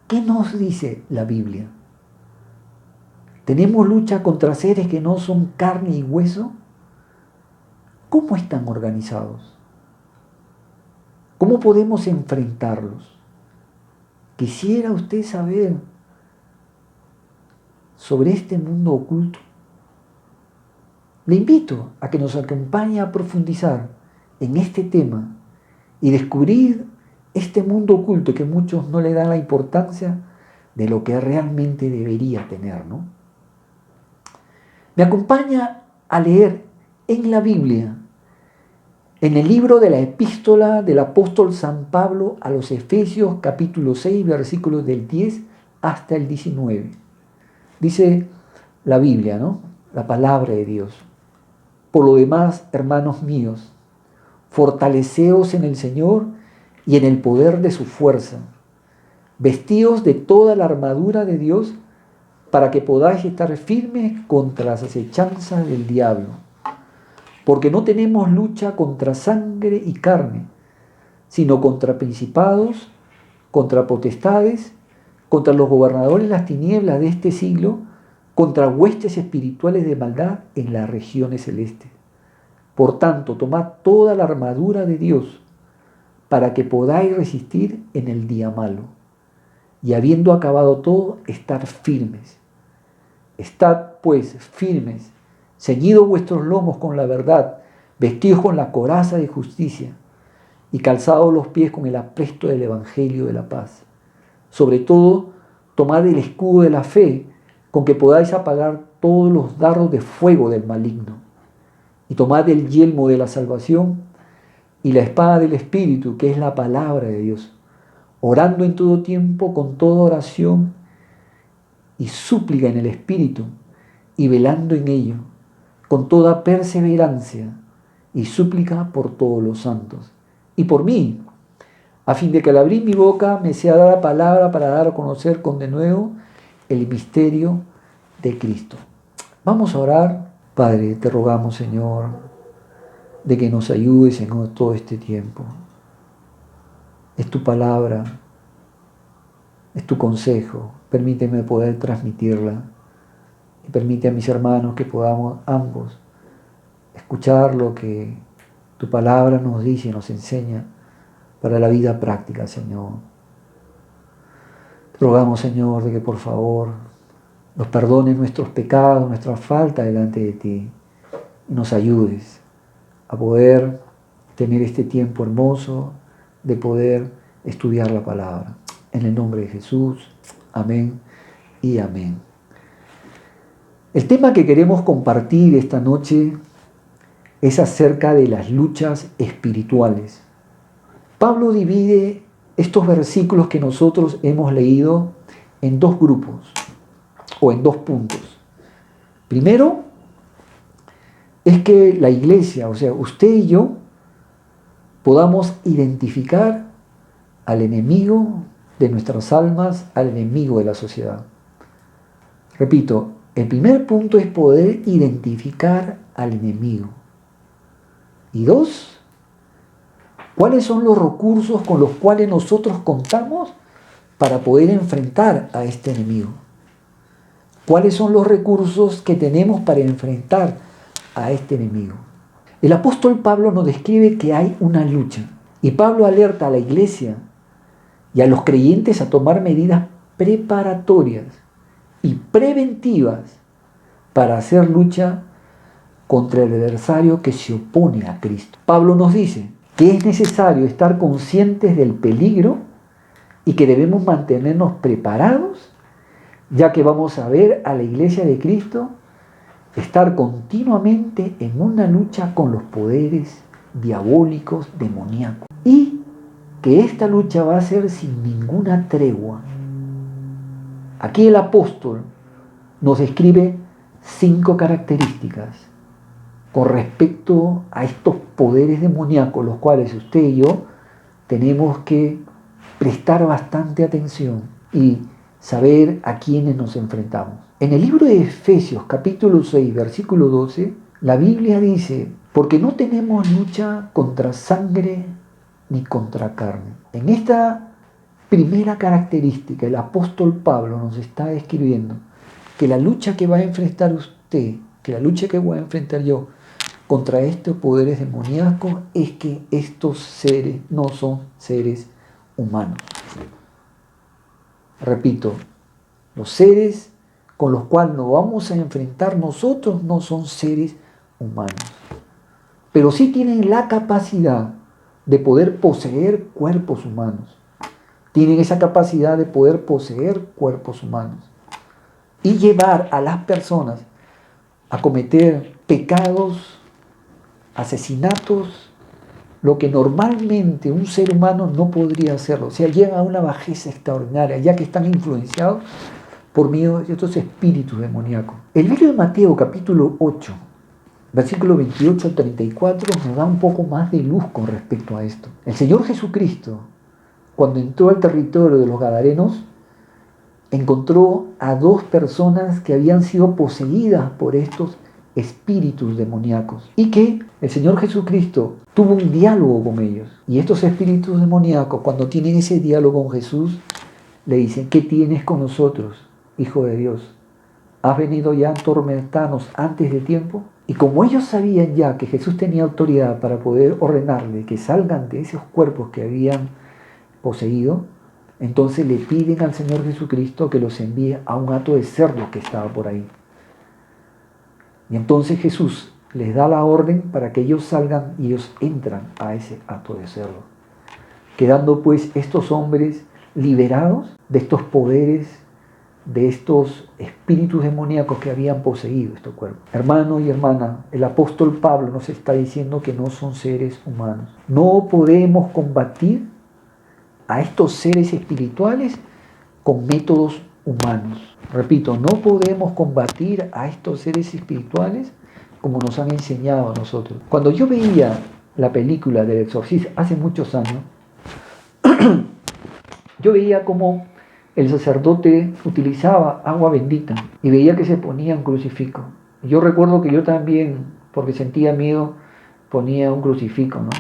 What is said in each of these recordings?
¿Qué nos dice la Biblia? ¿Tenemos lucha contra seres que no son carne y hueso? ¿Cómo están organizados? ¿Cómo podemos enfrentarlos? Quisiera usted saber sobre este mundo oculto. Le invito a que nos acompañe a profundizar en este tema y descubrir este mundo oculto que muchos no le dan la importancia de lo que realmente debería tener, ¿no? Me acompaña a leer en la Biblia, en el libro de la epístola del apóstol San Pablo a los Efesios, capítulo 6, versículos del 10 hasta el 19. Dice la Biblia, ¿no? La palabra de Dios. Por lo demás, hermanos míos, fortaleceos en el Señor y en el poder de su fuerza. Vestíos de toda la armadura de Dios para que podáis estar firmes contra las acechanzas del diablo. Porque no tenemos lucha contra sangre y carne, sino contra principados, contra potestades, contra los gobernadores de las tinieblas de este siglo, contra huestes espirituales de maldad en las regiones celestes. Por tanto, tomad toda la armadura de Dios para que podáis resistir en el día malo. Y habiendo acabado todo, estar firmes. Estad pues firmes, ceñidos vuestros lomos con la verdad, vestidos con la coraza de justicia y calzados los pies con el apresto del evangelio de la paz. Sobre todo, tomad el escudo de la fe, con que podáis apagar todos los dardos de fuego del maligno. Y tomad el yelmo de la salvación y la espada del Espíritu, que es la palabra de Dios, orando en todo tiempo con toda oración y súplica en el Espíritu, y velando en ello, con toda perseverancia y súplica por todos los santos. Y por mí, a fin de que al abrir mi boca me sea dada palabra para dar a conocer con denuedo el misterio de Cristo. Vamos a orar. Padre, te rogamos, Señor, de que nos ayudes en todo este tiempo. Es tu palabra, es tu consejo. Permíteme poder transmitirla y permite a mis hermanos que podamos ambos escuchar lo que tu palabra nos dice y nos enseña para la vida práctica, Señor. Te rogamos, Señor, de que por favor nos perdones nuestros pecados, nuestra falta delante de ti y nos ayudes a poder tener este tiempo hermoso de poder estudiar la palabra. En el nombre de Jesús, amén y amén. El tema que queremos compartir esta noche es acerca de las luchas espirituales. Pablo divide estos versículos que nosotros hemos leído en dos grupos o en dos puntos. Primero, es que la iglesia, o sea, usted y yo, podamos identificar al enemigo de nuestras almas, al enemigo de la sociedad. Repito, el primer punto es poder identificar al enemigo. Y dos, ¿cuáles son los recursos con los cuales nosotros contamos para poder enfrentar a este enemigo? ¿Cuáles son los recursos que tenemos para enfrentar a este enemigo? El apóstol Pablo nos describe que hay una lucha y Pablo alerta a la iglesia y a los creyentes a tomar medidas preparatorias y preventivas para hacer lucha contra el adversario que se opone a Cristo. Pablo nos dice que es necesario estar conscientes del peligro y que debemos mantenernos preparados, ya que vamos a ver a la iglesia de Cristo estar continuamente en una lucha con los poderes diabólicos, demoníacos, y que esta lucha va a ser sin ninguna tregua. Aquí el apóstol nos describe 5 características con respecto a estos poderes demoníacos, los cuales usted y yo tenemos que prestar bastante atención y saber a quiénes nos enfrentamos. En el libro de Efesios, capítulo 6, versículo 12, la Biblia dice, porque no tenemos lucha contra sangre ni contra carne. En esta primera característica, el apóstol Pablo nos está describiendo que la lucha que va a enfrentar usted, que la lucha que voy a enfrentar yo contra estos poderes demoníacos es que estos seres no son seres humanos. Repito, los seres con los cuales nos vamos a enfrentar nosotros no son seres humanos, pero sí tienen la capacidad de poder poseer cuerpos humanos. Tienen esa capacidad de poder poseer cuerpos humanos y llevar a las personas a cometer pecados, asesinatos, lo que normalmente un ser humano no podría hacerlo. O sea, llegan a una bajeza extraordinaria, ya que están influenciados por medio de estos espíritus demoníacos. El libro de Mateo, capítulo 8, versículo 28 al 34, nos da un poco más de luz con respecto a esto. El Señor Jesucristo, cuando entró al territorio de los Gadarenos, encontró a dos personas que habían sido poseídas por estos espíritus demoníacos y que el Señor Jesucristo tuvo un diálogo con ellos. Y estos espíritus demoníacos, cuando tienen ese diálogo con Jesús, le dicen: ¿qué tienes con nosotros, Hijo de Dios? ¿Has venido ya a atormentarnos antes de tiempo? Y como ellos sabían ya que Jesús tenía autoridad para poder ordenarle que salgan de esos cuerpos que habían poseído, entonces le piden al Señor Jesucristo que los envíe a un hato de cerdos que estaba por ahí. Y entonces Jesús les da la orden para que ellos salgan y ellos entran a ese hato de cerdos, quedando pues estos hombres liberados de estos poderes, de estos espíritus demoníacos que habían poseído estos cuerpos. Hermano y hermana, el apóstol Pablo nos está diciendo que no son seres humanos. No podemos combatir a estos seres espirituales con métodos humanos. Repito, no podemos combatir a estos seres espirituales como nos han enseñado a nosotros. Cuando yo veía la película del exorcista hace muchos años, yo veía cómo el sacerdote utilizaba agua bendita y veía que se ponía un crucifijo. Yo recuerdo que yo también, porque sentía miedo, ponía un crucifijo, ¿no?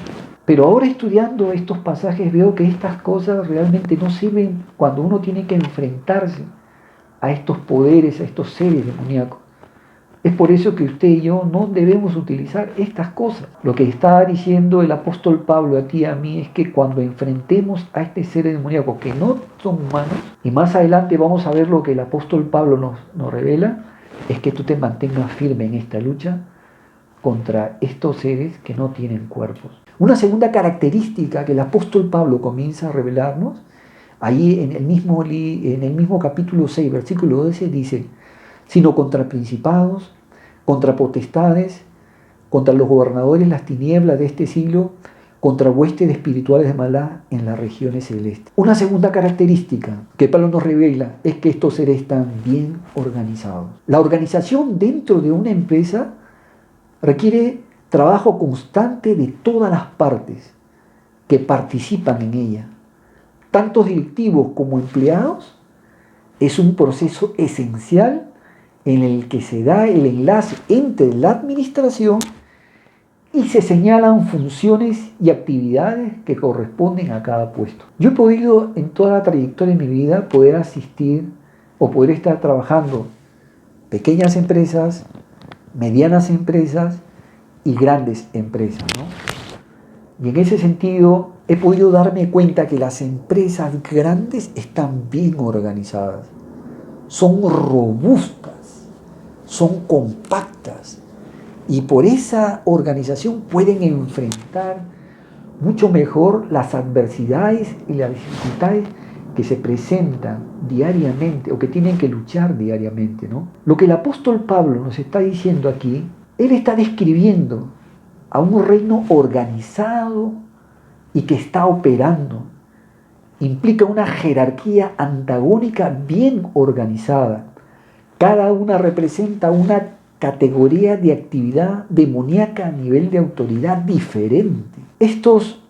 Pero ahora estudiando estos pasajes veo que estas cosas realmente no sirven cuando uno tiene que enfrentarse a estos poderes, a estos seres demoníacos. Es por eso que usted y yo no debemos utilizar estas cosas. Lo que está diciendo el apóstol Pablo a ti y a mí es que cuando enfrentemos a este ser demoníaco que no son humanos, y más adelante vamos a ver lo que el apóstol Pablo nos revela, es que tú te mantengas firme en esta lucha contra estos seres que no tienen cuerpos. Una segunda característica que el apóstol Pablo comienza a revelarnos, ahí en el mismo capítulo 6, versículo 12, dice: sino contra principados, contra potestades, contra los gobernadores de las tinieblas de este siglo, contra huestes espirituales de maldad en las regiones celestes. Una segunda característica que Pablo nos revela es que estos seres están bien organizados. La organización dentro de una empresa requiere trabajo constante de todas las partes que participan en ella, tanto directivos como empleados. Es un proceso esencial en el que se da el enlace entre la administración y se señalan funciones y actividades que corresponden a cada puesto. Yo he podido en toda la trayectoria de mi vida poder asistir o poder estar trabajando pequeñas empresas, medianas empresas y grandes empresas, ¿no? Y en ese sentido he podido darme cuenta que las empresas grandes están bien organizadas, son robustas, son compactas y por esa organización pueden enfrentar mucho mejor las adversidades y las dificultades que se presentan diariamente o que tienen que luchar diariamente, ¿no? Lo que el apóstol Pablo nos está diciendo aquí, él está describiendo a un reino organizado y que está operando. Implica una jerarquía antagónica bien organizada. Cada una representa una categoría de actividad demoníaca a nivel de autoridad diferente. Estos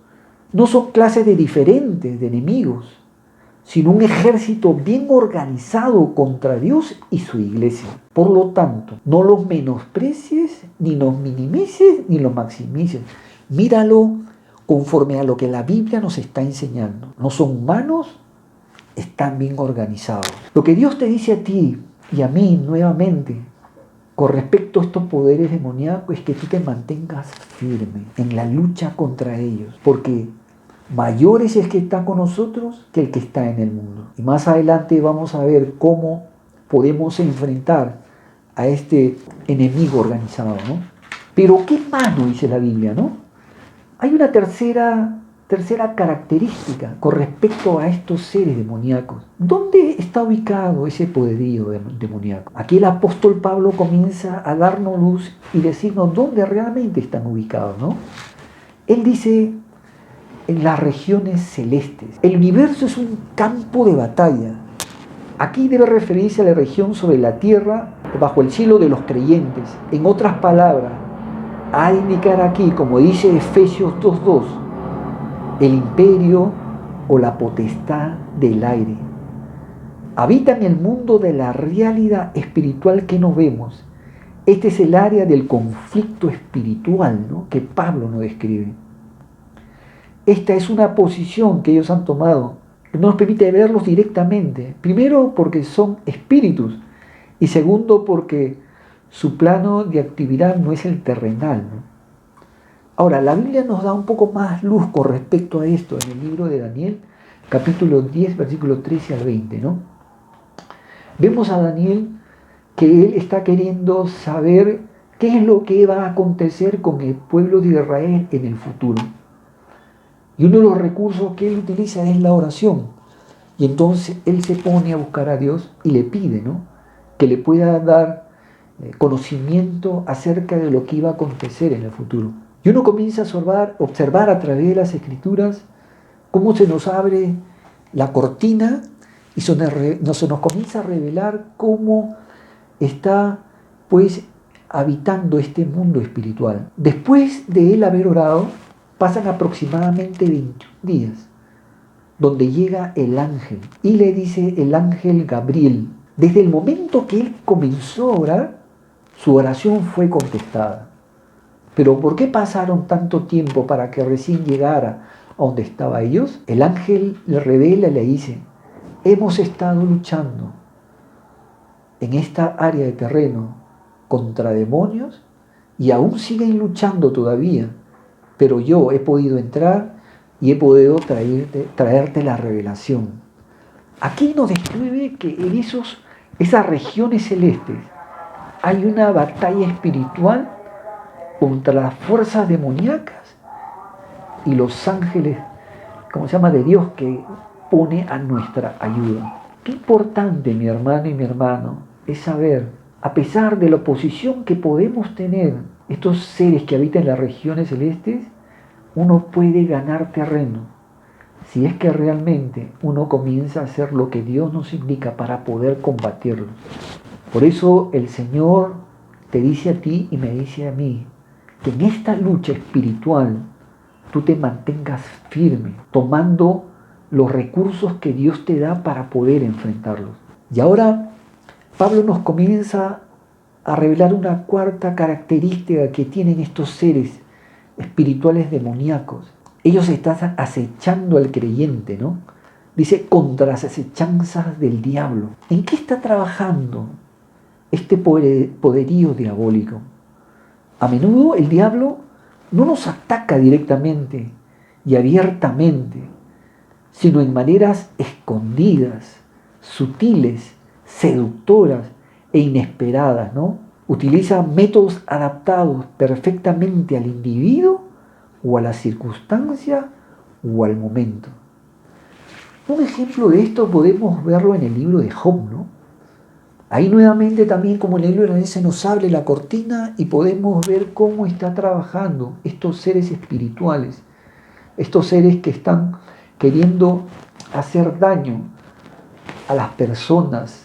no son clases de diferentes, de enemigos, sino un ejército bien organizado contra Dios y su iglesia. Por lo tanto, no los menosprecies, ni los minimices, ni los maximices. Míralo conforme a lo que la Biblia nos está enseñando. No son humanos, están bien organizados. Lo que Dios te dice a ti y a mí nuevamente con respecto a estos poderes demoníacos es que tú te mantengas firme en la lucha contra ellos, porque mayor es el que está con nosotros que el que está en el mundo. Y más adelante vamos a ver cómo podemos enfrentar a este enemigo organizado, ¿no? Pero ¿qué más nos dice la Biblia, no? Hay una tercera característica con respecto a estos seres demoníacos. ¿Dónde está ubicado ese poderío demoníaco? Aquí el apóstol Pablo comienza a darnos luz y decirnos dónde realmente están ubicados, ¿no? Él dice en las regiones celestes. El universo es un campo de batalla. Aquí debe referirse a la región sobre la tierra, bajo el cielo de los creyentes. En otras palabras, a indicar aquí, como dice Efesios 2:2, el imperio o la potestad del aire. Habita en el mundo de la realidad espiritual que no vemos. Este es el área del conflicto espiritual, ¿no?, que Pablo nos describe. Esta es una posición que ellos han tomado, que no nos permite verlos directamente. Primero, porque son espíritus, y segundo, porque su plano de actividad no es el terrenal, ¿no? Ahora, la Biblia nos da un poco más luz con respecto a esto en el libro de Daniel, capítulo 10, versículos 13 al 20, ¿no? Vemos a Daniel que él está queriendo saber qué es lo que va a acontecer con el pueblo de Israel en el futuro. Y uno de los recursos que él utiliza es la oración. Y entonces él se pone a buscar a Dios y le pide, ¿no?, que le pueda dar conocimiento acerca de lo que iba a acontecer en el futuro. Y uno comienza a observar a través de las Escrituras cómo se nos abre la cortina y se nos comienza a revelar cómo está, pues, habitando este mundo espiritual. Después de él haber orado, pasan aproximadamente 21 días, donde llega el ángel y le dice el ángel Gabriel. Desde el momento que él comenzó a orar, su oración fue contestada. Pero ¿por qué pasaron tanto tiempo para que recién llegara a donde estaban ellos? El ángel le revela y le dice: hemos estado luchando en esta área de terreno contra demonios y aún siguen luchando todavía, pero yo he podido entrar y he podido traerte la revelación. Aquí nos describe que en esas regiones celestes hay una batalla espiritual contra las fuerzas demoníacas y los ángeles, de Dios, que pone a nuestra ayuda. Qué importante, mi hermano y mi hermano, es saber, a pesar de la oposición que podemos tener, estos seres que habitan en las regiones celestes, uno puede ganar terreno si es que realmente uno comienza a hacer lo que Dios nos indica para poder combatirlos. Por eso el Señor te dice a ti y me dice a mí que en esta lucha espiritual tú te mantengas firme, tomando los recursos que Dios te da para poder enfrentarlos. Y ahora Pablo nos comienza a revelar una cuarta característica que tienen estos seres espirituales demoníacos. Ellos están acechando al creyente, ¿no? Dice, contra las acechanzas del diablo. ¿En qué está trabajando este poderío diabólico? A menudo el diablo no nos ataca directamente y abiertamente, sino en maneras escondidas, sutiles, seductoras e inesperadas, ¿no? Utiliza métodos adaptados perfectamente al individuo o a la circunstancia o al momento. Un ejemplo de esto podemos verlo en el libro de Job, ¿no? Ahí nuevamente también, como en el libro de Daniel, se nos abre la cortina y podemos ver cómo está trabajando estos seres espirituales, estos seres que están queriendo hacer daño a las personas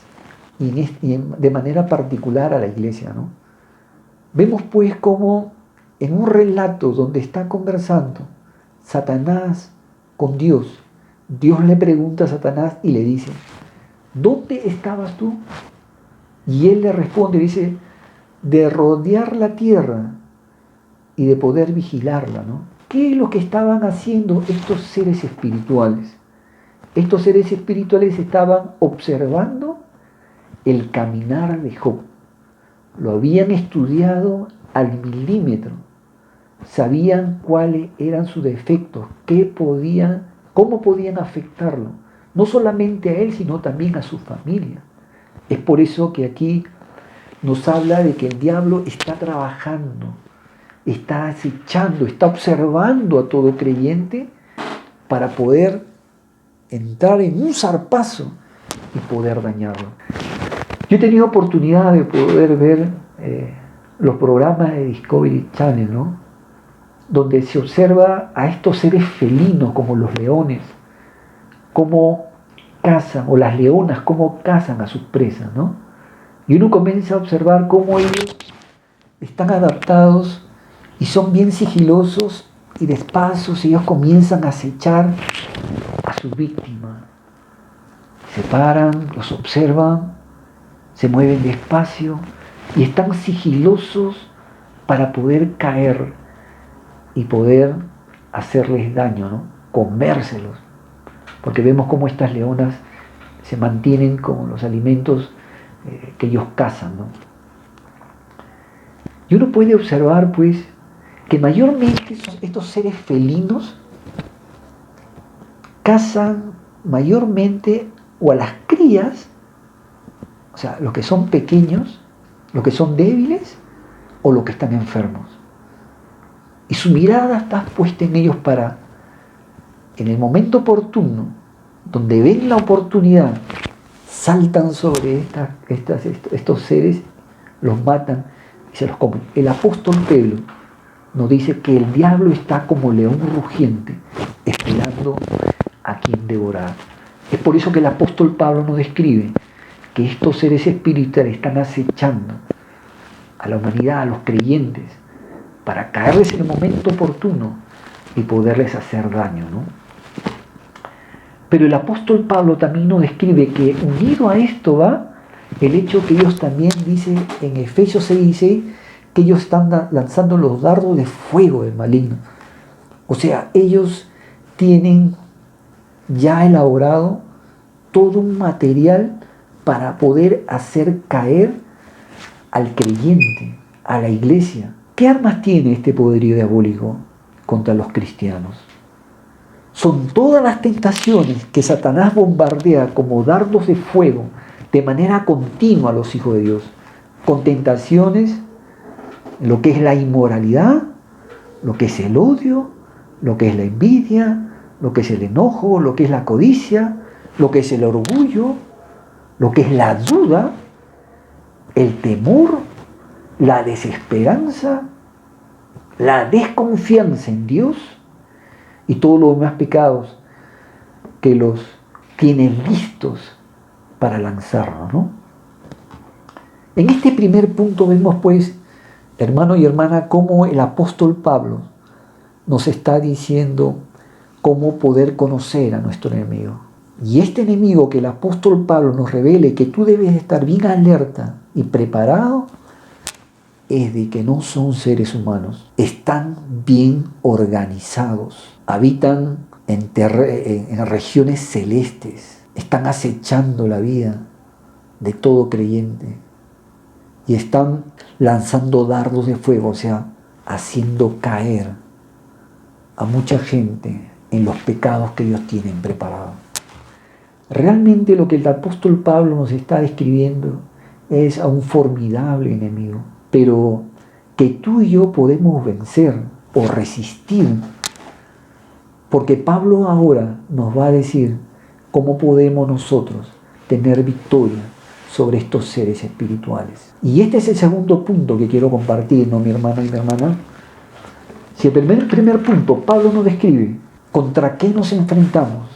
y de manera particular a la iglesia, ¿no? Vemos pues cómo en un relato donde está conversando Satanás con Dios, Dios le pregunta a Satanás y le dice: ¿dónde estabas tú? Y él le responde, dice, de rodear la tierra y de poder vigilarla, ¿no? ¿Qué es lo que estaban haciendo estos seres espirituales? Estos seres espirituales estaban observando el caminar de Job. Lo habían estudiado al milímetro. Sabían cuáles eran sus defectos, cómo podían afectarlo. No solamente a él, sino también a su familia. Es por eso que aquí nos habla de que el diablo está trabajando, está acechando, está observando a todo creyente para poder entrar en un zarpazo y poder dañarlo. Yo he tenido oportunidad de poder ver los programas de Discovery Channel, ¿no? Donde se observa a estos seres felinos como los leones, cómo cazan, o las leonas, cómo cazan a sus presas, ¿no? Y uno comienza a observar cómo ellos están adaptados y son bien sigilosos y despacio ellos comienzan a acechar a su víctima. Se paran, los observan, se mueven despacio y están sigilosos para poder caer y poder hacerles daño, ¿no? Comérselos. Porque vemos cómo estas leonas se mantienen como los alimentos que ellos cazan, ¿no? Y uno puede observar, pues, que mayormente estos seres felinos cazan mayormente o a las crías, o sea, los que son pequeños, los que son débiles o los que están enfermos. Y su mirada está puesta en ellos para, en el momento oportuno, donde ven la oportunidad, saltan sobre estos seres, los matan y se los comen. El apóstol Pedro nos dice que el diablo está como león rugiente, esperando a quien devorar. Es por eso que el apóstol Pablo nos describe que estos seres espirituales están acechando a la humanidad, a los creyentes, para caerles en el momento oportuno y poderles hacer daño, ¿no? Pero el apóstol Pablo también nos describe que unido a esto va el hecho que ellos también dicen en Efesios 6:16 que ellos están lanzando los dardos de fuego del maligno. O sea, ellos tienen ya elaborado todo un material para poder hacer caer al creyente, a la iglesia. ¿Qué armas tiene este poderío diabólico contra los cristianos? Son todas las tentaciones que Satanás bombardea como dardos de fuego de manera continua a los hijos de Dios, con tentaciones, lo que es la inmoralidad, lo que es el odio, lo que es la envidia, lo que es el enojo, lo que es la codicia, lo que es el orgullo, lo que es la duda, el temor, la desesperanza, la desconfianza en Dios y todos los demás pecados que los tienen listos para lanzarnos, ¿no? En este primer punto vemos, pues, hermano y hermana, cómo el apóstol Pablo nos está diciendo cómo poder conocer a nuestro enemigo. Y este enemigo que el apóstol Pablo nos revele que tú debes estar bien alerta y preparado es de que no son seres humanos, están bien organizados, habitan en regiones celestes, están acechando la vida de todo creyente y están lanzando dardos de fuego, o sea, haciendo caer a mucha gente en los pecados que ellos tienen preparados. Realmente lo que el apóstol Pablo nos está describiendo es a un formidable enemigo, pero que tú y yo podemos vencer o resistir, porque Pablo ahora nos va a decir cómo podemos nosotros tener victoria sobre estos seres espirituales. Y este es el segundo punto que quiero compartir, ¿no, mi hermano y mi hermana? Si el primer punto, Pablo nos describe contra qué nos enfrentamos,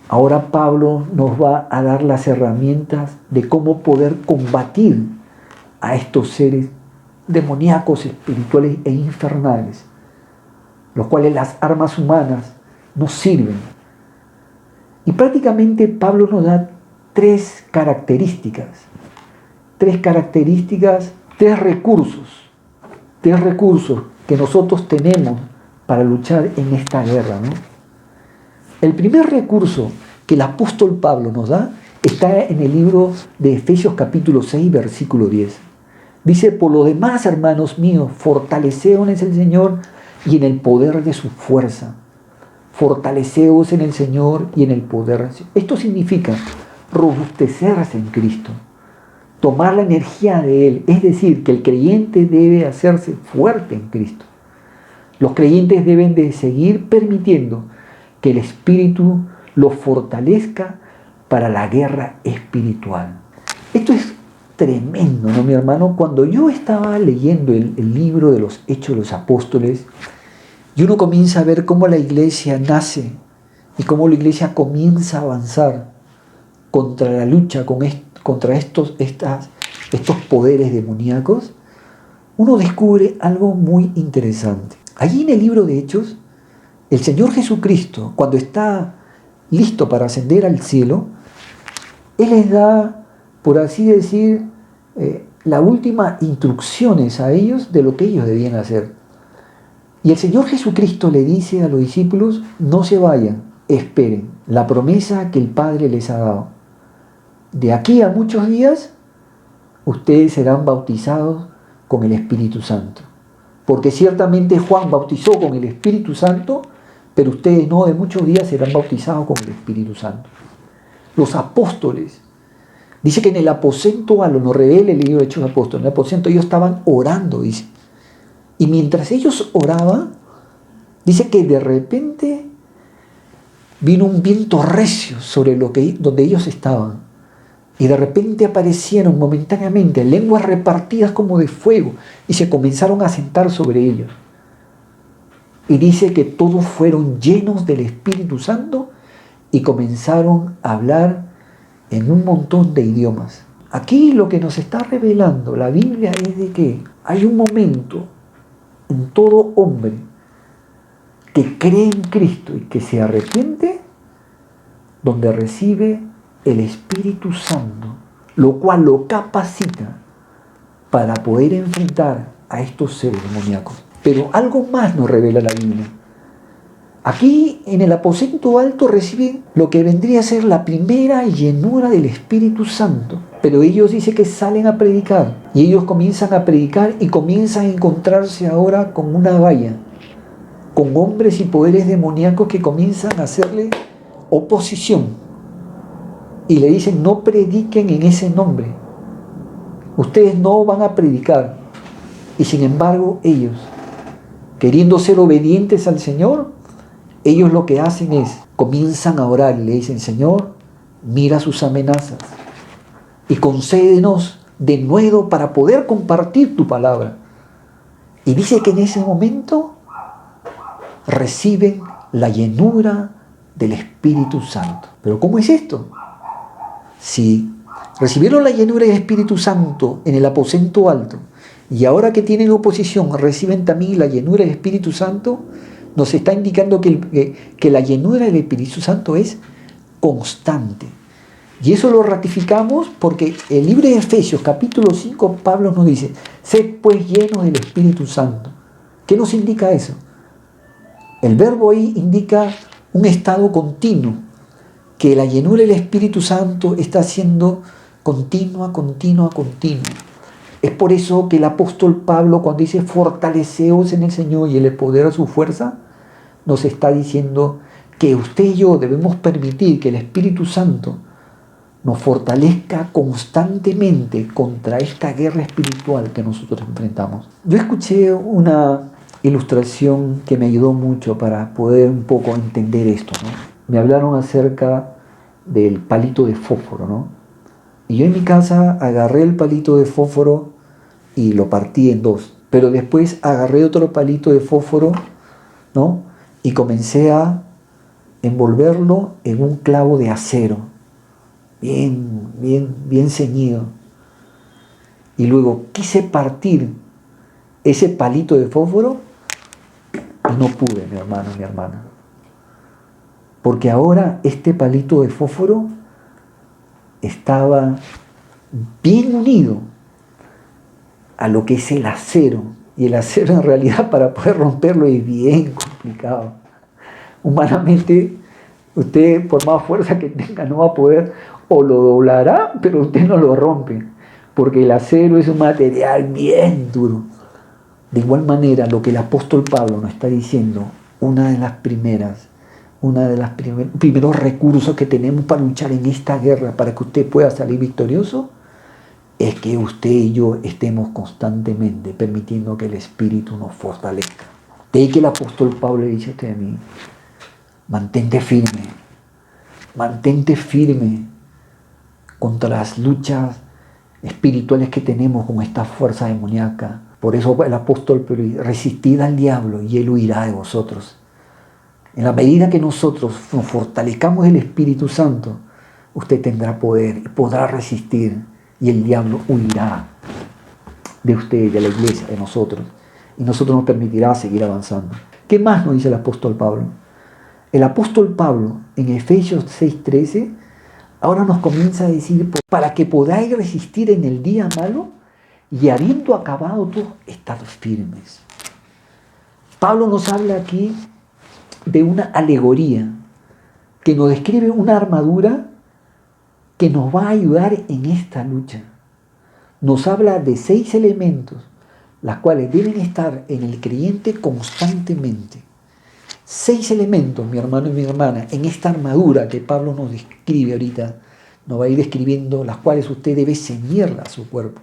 ahora Pablo nos va a dar las herramientas de cómo poder combatir a estos seres demoníacos, espirituales e infernales, los cuales las armas humanas no sirven. Y prácticamente Pablo nos da tres recursos que nosotros tenemos para luchar en esta guerra, ¿no? El primer recurso que el apóstol Pablo nos da está en el libro de Efesios capítulo 6, versículo 10. Dice, por lo demás, hermanos míos, fortaleceos en el Señor y en el poder de su fuerza. Fortaleceos en el Señor y en el poder. Esto significa robustecerse en Cristo, tomar la energía de Él. Es decir, que el creyente debe hacerse fuerte en Cristo. Los creyentes deben de seguir permitiendo que el Espíritu los fortalezca para la guerra espiritual. Esto es tremendo, ¿no, mi hermano? Cuando yo estaba leyendo el libro de los Hechos de los Apóstoles, y uno comienza a ver cómo la iglesia nace y cómo la iglesia comienza a avanzar contra la lucha contra estos poderes demoníacos, uno descubre algo muy interesante. Allí en el libro de Hechos, el Señor Jesucristo, cuando está listo para ascender al cielo, Él les da, por así decir, las últimas instrucciones a ellos de lo que ellos debían hacer. Y el Señor Jesucristo le dice a los discípulos, no se vayan, esperen la promesa que el Padre les ha dado. De aquí a muchos días, ustedes serán bautizados con el Espíritu Santo. Porque ciertamente Juan bautizó con el Espíritu Santo, pero ustedes no, de muchos días serán bautizados con el Espíritu Santo. Los apóstoles, dice que en el aposento alto, nos revela el libro de Hechos de los Apóstoles, en el aposento ellos estaban orando, dice. Y mientras ellos oraban, dice que de repente vino un viento recio sobre donde ellos estaban. Y de repente aparecieron momentáneamente lenguas repartidas como de fuego y se comenzaron a sentar sobre ellos. Y dice que todos fueron llenos del Espíritu Santo y comenzaron a hablar en un montón de idiomas. Aquí lo que nos está revelando la Biblia es de que hay un momento en todo hombre que cree en Cristo y que se arrepiente, donde recibe el Espíritu Santo, lo cual lo capacita para poder enfrentar a estos seres demoníacos. Pero algo más nos revela la Biblia. Aquí en el aposento alto reciben lo que vendría a ser la primera llenura del Espíritu Santo. Pero ellos dicen que salen a predicar. Y ellos comienzan a predicar y comienzan a encontrarse ahora con una valla, con hombres y poderes demoníacos que comienzan a hacerle oposición. Y le dicen, no prediquen en ese nombre. Ustedes no van a predicar. Y sin embargo ellos, queriendo ser obedientes al Señor, ellos lo que hacen es, comienzan a orar y le dicen, Señor, mira sus amenazas y concédenos de nuevo para poder compartir tu palabra. Y dice que en ese momento reciben la llenura del Espíritu Santo. ¿Pero cómo es esto? Si recibieron la llenura del Espíritu Santo en el aposento alto y ahora que tienen oposición reciben también la llenura del Espíritu Santo, nos está indicando que la llenura del Espíritu Santo es constante. Y eso lo ratificamos porque el libro de Efesios, capítulo 5, Pablo nos dice, sed pues llenos del Espíritu Santo. ¿Qué nos indica eso? El verbo ahí indica un estado continuo, que la llenura del Espíritu Santo está siendo continua. Es por eso que el apóstol Pablo, cuando dice fortaleceos en el Señor y en el poder de su fuerza, nos está diciendo que usted y yo debemos permitir que el Espíritu Santo nos fortalezca constantemente contra esta guerra espiritual que nosotros enfrentamos. Yo escuché una ilustración que me ayudó mucho para poder un poco entender esto, ¿no? Me hablaron acerca del palito de fósforo, ¿no? Y yo en mi casa agarré el palito de fósforo y lo partí en dos. Pero después agarré otro palito de fósforo, ¿no? Y comencé a envolverlo en un clavo de acero, bien ceñido. Y luego quise partir ese palito de fósforo y no pude, mi hermano, mi hermana. Porque ahora este palito de fósforo estaba bien unido a lo que es el acero. Y el acero en realidad para poder romperlo es bien complicado. Humanamente Usted, por más fuerza que tenga, no va a poder, o lo doblará, pero usted no lo rompe, porque el acero es un material bien duro. De igual manera, lo que el apóstol Pablo nos está diciendo, uno de los primeros recursos que tenemos para luchar en esta guerra, para que usted pueda salir victorioso, es que usted y yo estemos constantemente permitiendo que el Espíritu nos fortalezca. De ahí que el apóstol Pablo le dice a usted a mí, mantente firme contra las luchas espirituales que tenemos con esta fuerza demoníaca. Por eso el apóstol, resistid al diablo y él huirá de vosotros. En la medida que nosotros nos fortalezcamos el Espíritu Santo, usted tendrá poder y podrá resistir y el diablo huirá de usted, de la iglesia, de nosotros. Y nosotros nos permitirá seguir avanzando. ¿Qué más nos dice el apóstol Pablo? El apóstol Pablo en Efesios 6:13 ahora nos comienza a decir, para que podáis resistir en el día malo y habiendo acabado todo, estad firmes. Pablo nos habla aquí de una alegoría que nos describe una armadura que nos va a ayudar en esta lucha. Nos habla de 6 elementos, las cuales deben estar en el creyente constantemente. 6 elementos, mi hermano y mi hermana, en esta armadura que Pablo nos describe ahorita, nos va a ir describiendo, las cuales usted debe ceñirla a su cuerpo.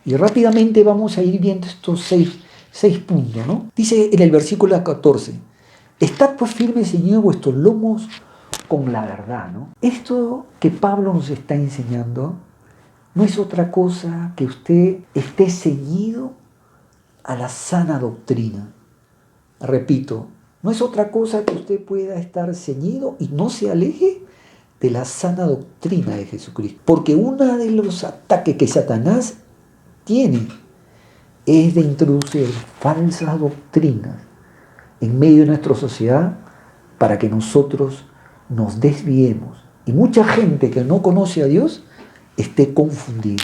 Y rápidamente vamos a ir viendo estos 6 puntos, ¿no? Dice en el versículo 14, estad pues firmes, ceñidos vuestros lomos con la verdad, ¿no? Esto que Pablo nos está enseñando no es otra cosa que usted esté ceñido a la sana doctrina. Repito, no es otra cosa que usted pueda estar ceñido y no se aleje de la sana doctrina de Jesucristo. Porque uno de los ataques que Satanás tiene es de introducir falsas doctrinas en medio de nuestra sociedad para que nosotros nos desviemos. Y mucha gente que no conoce a Dios esté confundida.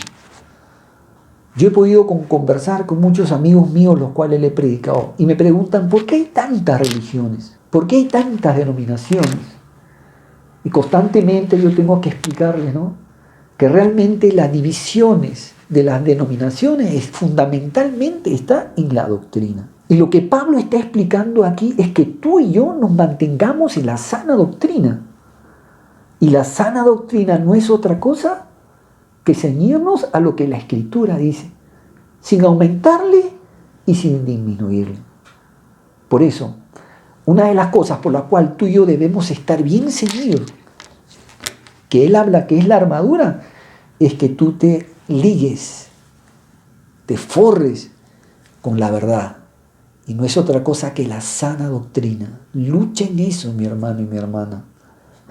Yo he podido conversar con muchos amigos míos los cuales le he predicado y me preguntan ¿por qué hay tantas religiones? ¿Por qué hay tantas denominaciones? Y constantemente yo tengo que explicarles, ¿no?, que realmente las divisiones de las denominaciones fundamentalmente está en la doctrina. Y lo que Pablo está explicando aquí es que tú y yo nos mantengamos en la sana doctrina. Y la sana doctrina no es otra cosa que ceñirnos a lo que la Escritura dice, sin aumentarle y sin disminuirle. Por eso, una de las cosas por la cual tú y yo debemos estar bien ceñidos, que él habla que es la armadura, es que tú te ligues, te forres con la verdad. Y no es otra cosa que la sana doctrina. Lucha en eso, mi hermano y mi hermana.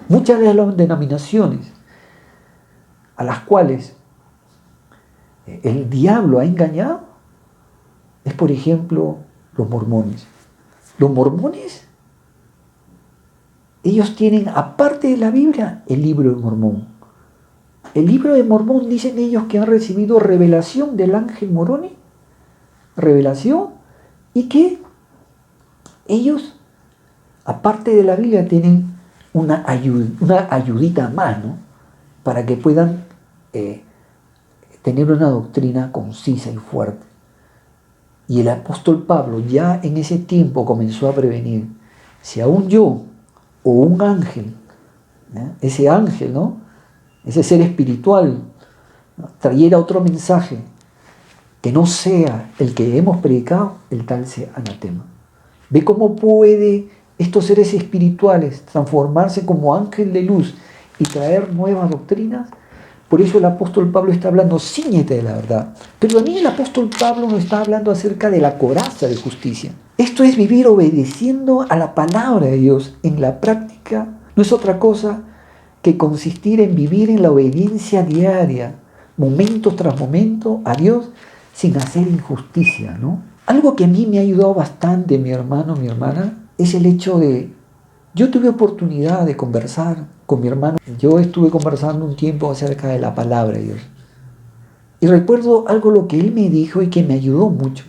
Muchas de las denominaciones a las cuales el diablo ha engañado es, por ejemplo, los mormones. Los mormones, ellos tienen, aparte de la Biblia, el libro de Mormón. El libro de Mormón, dicen ellos que han recibido revelación del ángel Moroni, revelación, y que ellos, aparte de la Biblia, tienen una ayudita más, ¿no?, para que puedan tener una doctrina concisa y fuerte. Y el apóstol Pablo ya en ese tiempo comenzó a prevenir, si aún yo o un ángel, ese ángel, ¿no?, ese ser espiritual, ¿no?, trayera otro mensaje que no sea el que hemos predicado, el tal sea anatema. ¿Ve cómo puede estos seres espirituales transformarse como ángel de luz y traer nuevas doctrinas? Por eso el apóstol Pablo está hablando, cíñete de la verdad. Pero también el apóstol Pablo nos está hablando acerca de la coraza de justicia. Esto es vivir obedeciendo a la palabra de Dios. En la práctica no es otra cosa que consistir en vivir en la obediencia diaria, momento tras momento, a Dios, sin hacer injusticia, ¿no? Algo que a mí me ha ayudado bastante, mi hermano, mi hermana, es el hecho de, yo tuve oportunidad de conversar con mi hermano. Yo estuve conversando un tiempo acerca de la palabra de Dios. Y recuerdo algo lo que él me dijo y que me ayudó mucho.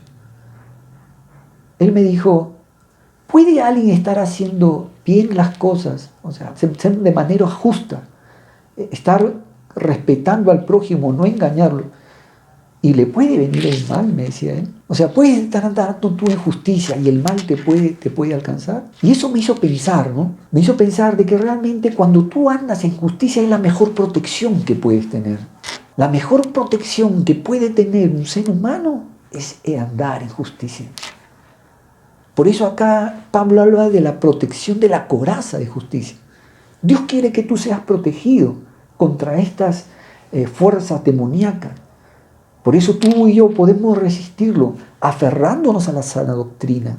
Él me dijo, ¿puede alguien estar haciendo bien las cosas, o sea, ser de manera justa, estar respetando al prójimo, no engañarlo. Y le puede venir el mal, me decía él. O sea, puedes estar andando tú en justicia y el mal te puede alcanzar. Y eso me hizo pensar, ¿no? Me hizo pensar de que realmente cuando tú andas en justicia es la mejor protección que puedes tener. La mejor protección que puede tener un ser humano es andar en justicia. Por eso acá Pablo habla de la protección de la coraza de justicia. Dios quiere que tú seas protegido contra estas fuerzas demoníacas. Por eso tú y yo podemos resistirlo aferrándonos a la sana doctrina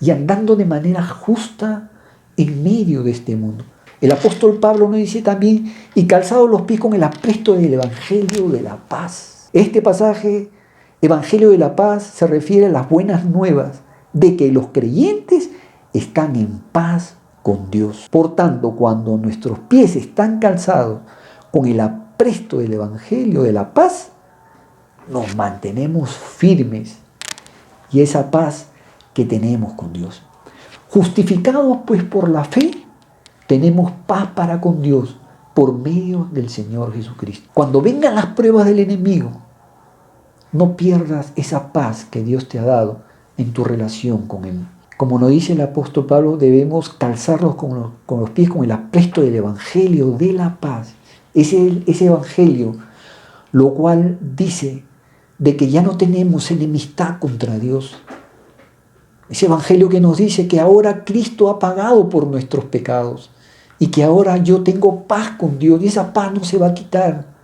y andando de manera justa en medio de este mundo. El apóstol Pablo nos dice también, y calzados los pies con el apresto del Evangelio de la paz. Este pasaje, Evangelio de la paz, se refiere a las buenas nuevas de que los creyentes están en paz con Dios. Por tanto, cuando nuestros pies están calzados con el apresto del Evangelio de la paz, nos mantenemos firmes y esa paz que tenemos con Dios. Justificados pues por la fe, tenemos paz para con Dios por medio del Señor Jesucristo. Cuando vengan las pruebas del enemigo, no pierdas esa paz que Dios te ha dado en tu relación con Él. Como nos dice el apóstol Pablo, debemos calzarlos con los pies con el apresto del Evangelio de la paz. Ese Evangelio, lo cual dice de que ya no tenemos enemistad contra Dios. Ese Evangelio que nos dice que ahora Cristo ha pagado por nuestros pecados y que ahora yo tengo paz con Dios y esa paz no se va a quitar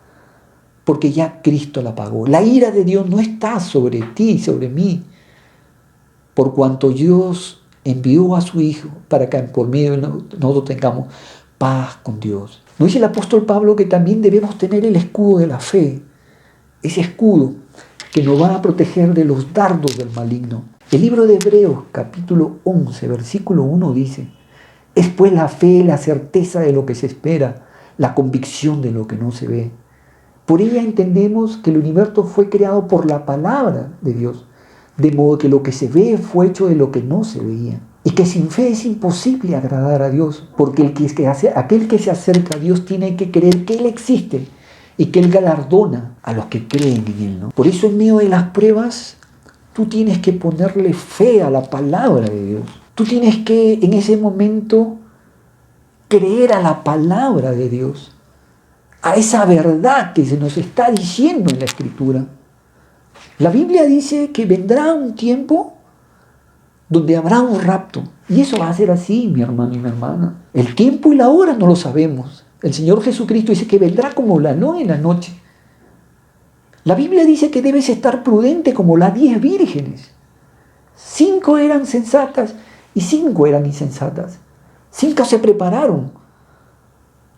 porque ya Cristo la pagó. La ira de Dios no está sobre ti, sobre mí, por cuanto Dios envió a su Hijo para que por medio de nosotros tengamos paz con Dios. Nos dice el apóstol Pablo que también debemos tener el escudo de la fe, ese escudo que nos va a proteger de los dardos del maligno. El libro de Hebreos, capítulo 11, versículo 1 dice: es pues la fe, la certeza de lo que se espera, la convicción de lo que no se ve. Por ella entendemos que el universo fue creado por la palabra de Dios, de modo que lo que se ve fue hecho de lo que no se veía. Y que sin fe es imposible agradar a Dios, porque aquel que se acerca a Dios tiene que creer que Él existe y que Él galardona a los que creen en Él, ¿no? Por eso en medio de las pruebas, tú tienes que ponerle fe a la palabra de Dios. Tú tienes que en ese momento creer a la palabra de Dios, a esa verdad que se nos está diciendo en la Escritura. La Biblia dice que vendrá un tiempo donde habrá un rapto. Y eso va a ser así, mi hermano y mi hermana. El tiempo y la hora no lo sabemos. El Señor Jesucristo dice que vendrá como ladrón en la noche. La Biblia dice que debes estar prudente como las 10 vírgenes. 5 eran sensatas y 5 eran insensatas. 5 se prepararon,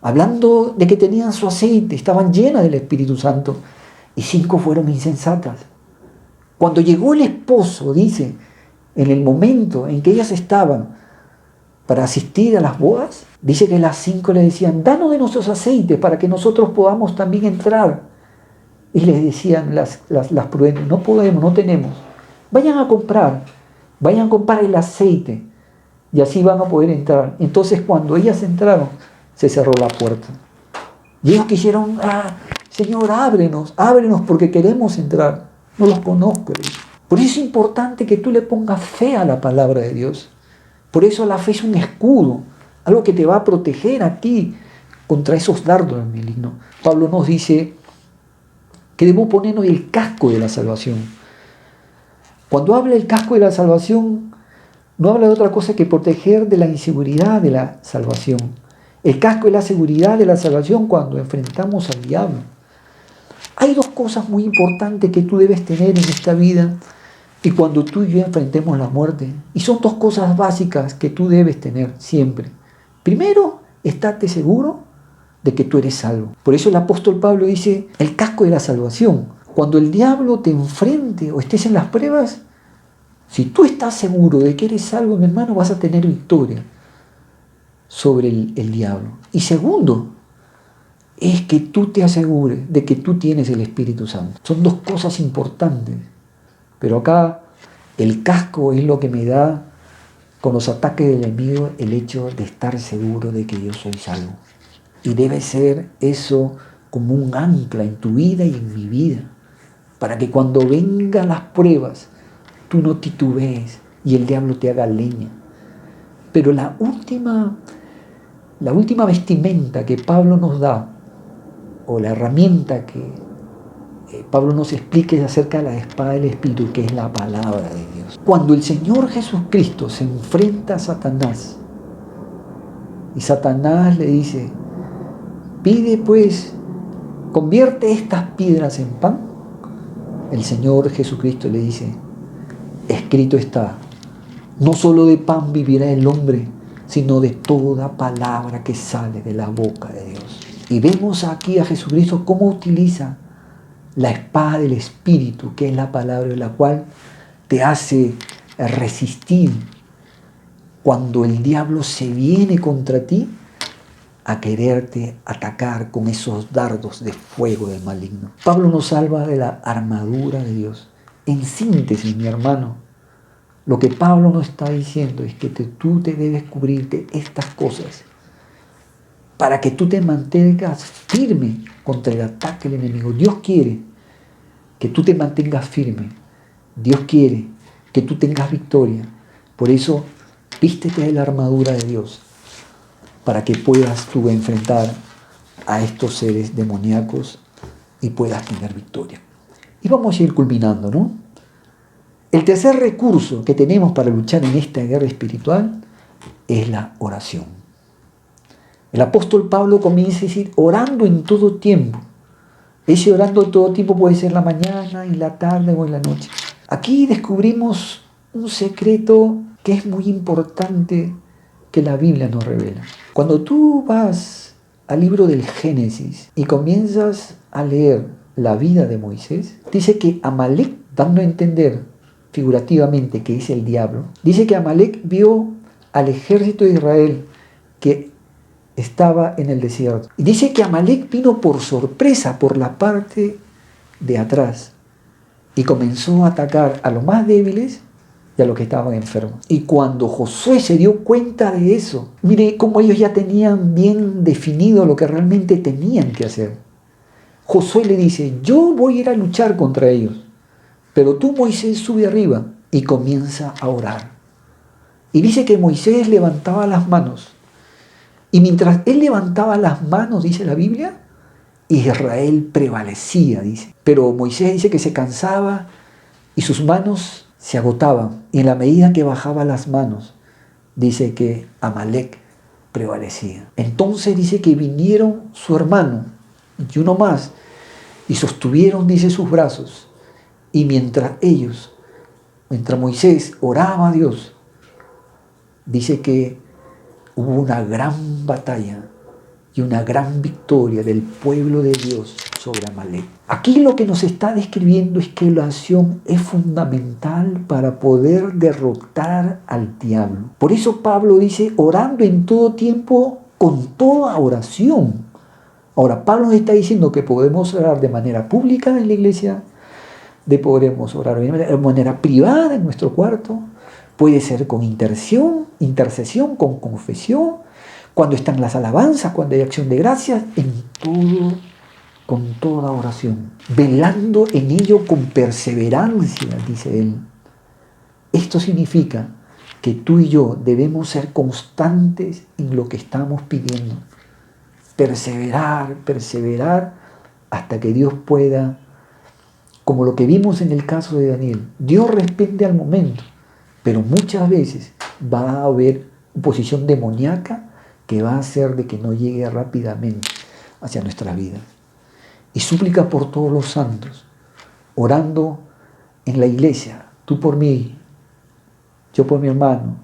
hablando de que tenían su aceite, estaban llenas del Espíritu Santo, y 5 fueron insensatas. Cuando llegó el esposo, dice, en el momento en que ellas estaban para asistir a las bodas, dice que las 5 le decían: danos de nuestros aceites para que nosotros podamos también entrar. Y les decían las prudentes: no podemos, no tenemos. Vayan a comprar el aceite y así van a poder entrar. Entonces cuando ellas entraron, se cerró la puerta. Y ellos quisieron: Señor, ábrenos porque queremos entrar. No los conozco. Por eso es importante que tú le pongas fe a la palabra de Dios. Por eso la fe es un escudo, algo que te va a proteger a ti contra esos dardos del maligno. Pablo nos dice que debemos ponernos el casco de la salvación. Cuando habla del casco de la salvación, no habla de otra cosa que proteger de la inseguridad de la salvación. El casco es la seguridad de la salvación cuando enfrentamos al diablo. Hay 2 cosas muy importantes que tú debes tener en esta vida y cuando tú y yo enfrentemos la muerte. Y son 2 cosas básicas que tú debes tener siempre. Primero, estate seguro de que tú eres salvo. Por eso el apóstol Pablo dice: el casco de la salvación. Cuando el diablo te enfrente o estés en las pruebas, si tú estás seguro de que eres salvo, mi hermano, vas a tener victoria sobre el diablo. Y segundo, es que tú te asegures de que tú tienes el Espíritu Santo. Son 2 cosas importantes. Pero acá el casco es lo que me da con los ataques del enemigo el hecho de estar seguro de que yo soy salvo. Y debe ser eso como un ancla en tu vida y en mi vida, para que cuando vengan las pruebas, tú no titubees y el diablo te haga leña. Pero la última vestimenta que Pablo nos da, o la herramienta que Pablo nos explica, es acerca de la espada del Espíritu, que es la palabra de Dios. Cuando el Señor Jesucristo se enfrenta a Satanás, y Satanás le dice, pide pues, convierte estas piedras en pan, el Señor Jesucristo le dice, escrito está, no solo de pan vivirá el hombre, sino de toda palabra que sale de la boca de Dios. Y vemos aquí a Jesucristo cómo utiliza la espada del Espíritu, que es la palabra, la cual te hace resistir cuando el diablo se viene contra ti a quererte atacar con esos dardos de fuego del maligno. Pablo nos salva de la armadura de Dios. En síntesis, mi hermano, lo que Pablo nos está diciendo es que tú te debes cubrir de estas cosas para que tú te mantengas firme contra el ataque del enemigo. Dios quiere que tú te mantengas firme. Dios quiere que tú tengas victoria. Por eso, vístete de la armadura de Dios para que puedas tú enfrentar a estos seres demoníacos y puedas tener victoria. Y vamos a ir culminando, ¿no? El tercer recurso que tenemos para luchar en esta guerra espiritual es la oración. El apóstol Pablo comienza a decir, orando en todo tiempo. Ese orando en todo tiempo puede ser la mañana, en la tarde o en la noche. Aquí descubrimos un secreto que es muy importante que la Biblia nos revela. Cuando tú vas al libro del Génesis y comienzas a leer la vida de Moisés, dice que Amalek, dando a entender figurativamente que es el diablo, dice que Amalek vio al ejército de Israel que estaba en el desierto. Y dice que Amalek vino por sorpresa por la parte de atrás y comenzó a atacar a los más débiles y a los que estaban enfermos. Y cuando Josué se dio cuenta de eso, mire cómo ellos ya tenían bien definido lo que realmente tenían que hacer. Josué le dice, yo voy a ir a luchar contra ellos, pero tú, Moisés, sube arriba, y comienza a orar. Y dice que Moisés levantaba las manos, y mientras él levantaba las manos, dice la Biblia, Israel prevalecía, dice. Pero Moisés dice que se cansaba y sus manos se agotaban. Y en la medida que bajaba las manos, dice que Amalek prevalecía. Entonces dice que vinieron su hermano y uno más y sostuvieron, dice, sus brazos. Y mientras Moisés oraba a Dios, dice que hubo una gran batalla y una gran victoria del pueblo de Dios sobre Amalek. Aquí lo que nos está describiendo es que la oración es fundamental para poder derrotar al diablo. Por eso Pablo dice, orando en todo tiempo con toda oración. Ahora, Pablo nos está diciendo que podemos orar de manera pública en la iglesia, podemos orar de manera privada en nuestro cuarto, puede ser con intercesión, con confesión, cuando están las alabanzas, cuando hay acción de gracias, en todo, con toda oración, velando en ello con perseverancia, dice él. Esto significa que tú y yo debemos ser constantes en lo que estamos pidiendo. Perseverar hasta que Dios pueda, como lo que vimos en el caso de Daniel. Dios responde al momento, pero muchas veces va a haber oposición demoníaca que va a hacer de que no llegue rápidamente hacia nuestras vidas. Y súplica por todos los santos, orando en la iglesia, tú por mí, yo por mi hermano,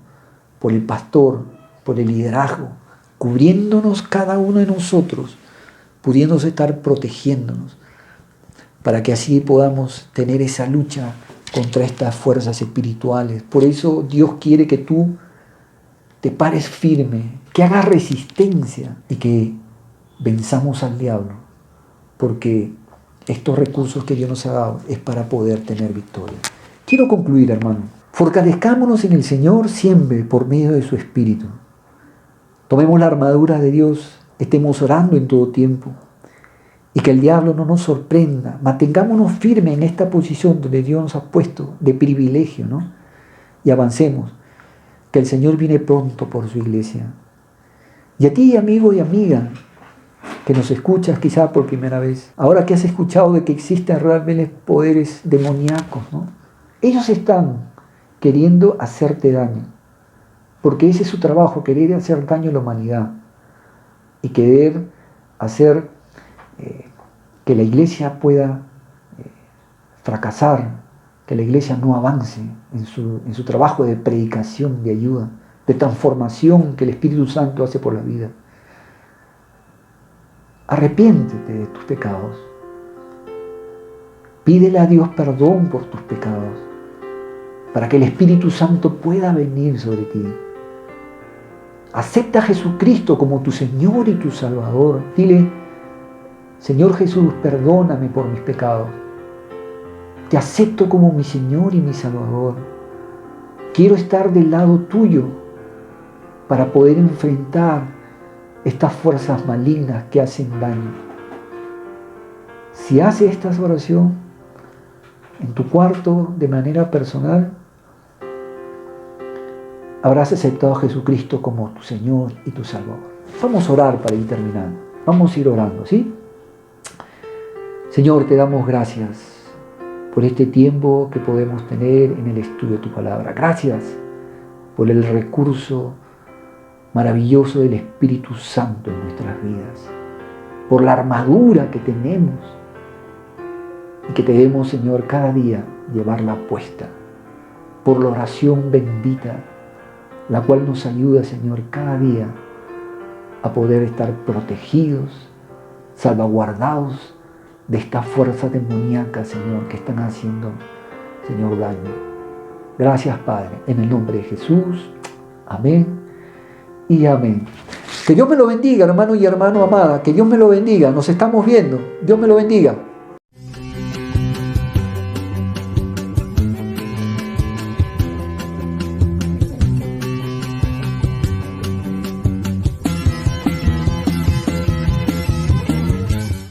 por el pastor, por el liderazgo, cubriéndonos cada uno de nosotros, pudiéndose estar protegiéndonos, para que así podamos tener esa lucha contra estas fuerzas espirituales. Por eso Dios quiere que tú te pares firme, que hagas resistencia y que venzamos al diablo, porque estos recursos que Dios nos ha dado es para poder tener victoria. Quiero concluir, hermano, Fortalezcámonos en el Señor siempre por medio de su Espíritu. Tomemos la armadura de Dios, estemos orando en todo tiempo y que el diablo no nos sorprenda. Mantengámonos firmes en esta posición donde Dios nos ha puesto de privilegio, ¿no? Y avancemos, que el Señor viene pronto por su iglesia. Y a ti, amigo y amiga, que nos escuchas quizá por primera vez, ahora que has escuchado de que existen realmente poderes demoníacos, ¿no? Ellos están queriendo hacerte daño, porque ese es su trabajo, querer hacer daño a la humanidad y querer hacer que la iglesia pueda fracasar, que la iglesia no avance en su trabajo de predicación, de ayuda, de transformación que el Espíritu Santo hace por la vida. Arrepiéntete de tus pecados. Pídele a Dios perdón por tus pecados, para que el Espíritu Santo pueda venir sobre ti. Acepta a Jesucristo como tu Señor y tu Salvador. Dile: Señor Jesús, perdóname por mis pecados. Te acepto como mi Señor y mi Salvador. Quiero estar del lado tuyo para poder enfrentar estas fuerzas malignas que hacen daño. Si haces esta oración en tu cuarto de manera personal, habrás aceptado a Jesucristo como tu Señor y tu Salvador. Vamos a orar para ir terminando. Vamos a ir orando, ¿sí? Señor, te damos gracias por este tiempo que podemos tener en el estudio de tu palabra. Gracias por el recurso maravilloso del Espíritu Santo en nuestras vidas, por la armadura que tenemos y que debemos, Señor, cada día llevarla puesta, por la oración bendita, la cual nos ayuda, Señor, cada día a poder estar protegidos, salvaguardados de estas fuerzas demoníacas, Señor, que están haciendo, Señor, daño. Gracias, Padre, en el nombre de Jesús. Amén y amén. Que Dios me lo bendiga, hermano y hermano amada. Que Dios me lo bendiga. Nos estamos viendo. Dios me lo bendiga.